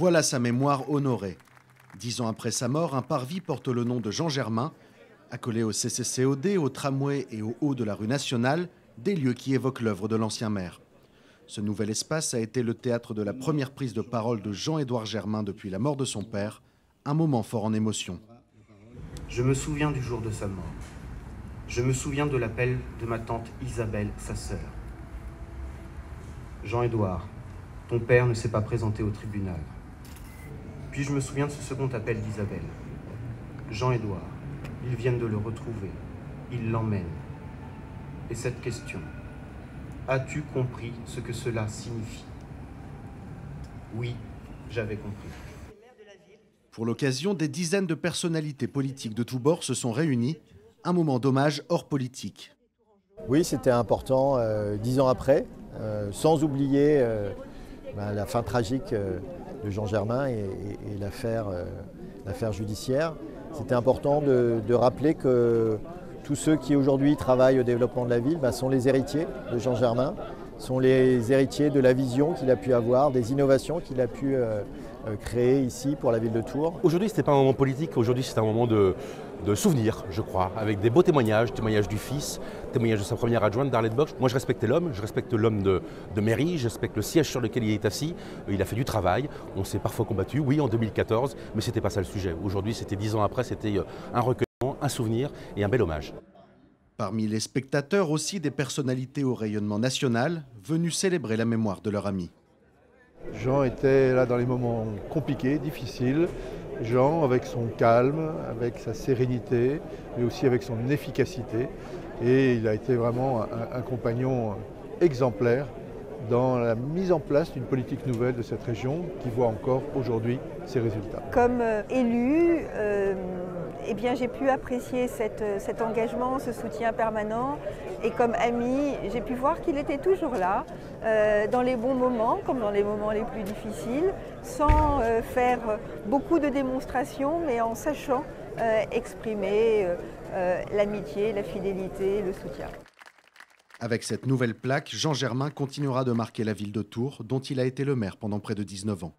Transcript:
Voilà sa mémoire honorée. 10 ans après sa mort, un parvis porte le nom de Jean Germain, accolé au CCCOD, au tramway et au haut de la rue Nationale, des lieux qui évoquent l'œuvre de l'ancien maire. Ce nouvel espace a été le théâtre de la première prise de parole de Jean-Édouard Germain depuis la mort de son père, un moment fort en émotion. Je me souviens du jour de sa mort. Je me souviens de l'appel de ma tante Isabelle, sa sœur. Jean-Édouard, ton père ne s'est pas présenté au tribunal. Puis je me souviens de ce second appel d'Isabelle. Jean-Édouard, ils viennent de le retrouver. Ils l'emmènent. Et cette question, as-tu compris ce que cela signifie? Oui, j'avais compris. Pour l'occasion, des dizaines de personnalités politiques de tous bords se sont réunies, un moment d'hommage hors politique. Oui, c'était important, 10 ans après, sans oublier la fin tragique de Jean Germain et l'affaire judiciaire. C'était important de rappeler que tous ceux qui aujourd'hui travaillent au développement de la ville sont les héritiers de Jean Germain, sont les héritiers de la vision qu'il a pu avoir, des innovations qu'il a pu créer ici pour la ville de Tours. Aujourd'hui, ce n'était pas un moment politique, aujourd'hui c'est un moment de souvenir, je crois, avec des beaux témoignages, témoignages du fils, témoignages de sa première adjointe, d'Arlette Bock. Moi je respectais l'homme, je respecte l'homme de mairie, je respecte le siège sur lequel il est assis, il a fait du travail, on s'est parfois combattu, oui en 2014, mais ce n'était pas ça le sujet. Aujourd'hui, c'était 10 ans après, c'était un recueillement, un souvenir et un bel hommage. Parmi les spectateurs aussi des personnalités au rayonnement national, venues célébrer la mémoire de leur ami. Jean était là dans les moments compliqués, difficiles. Jean, avec son calme, avec sa sérénité, mais aussi avec son efficacité. Et il a été vraiment un compagnon exemplaire dans la mise en place d'une politique nouvelle de cette région qui voit encore aujourd'hui ses résultats. Comme élu, j'ai pu apprécier cet engagement, ce soutien permanent. Et comme ami, j'ai pu voir qu'il était toujours là, dans les bons moments comme dans les moments les plus difficiles, sans faire beaucoup de démonstrations, mais en sachant exprimer l'amitié, la fidélité, le soutien. Avec cette nouvelle plaque, Jean Germain continuera de marquer la ville de Tours, dont il a été le maire pendant près de 19 ans.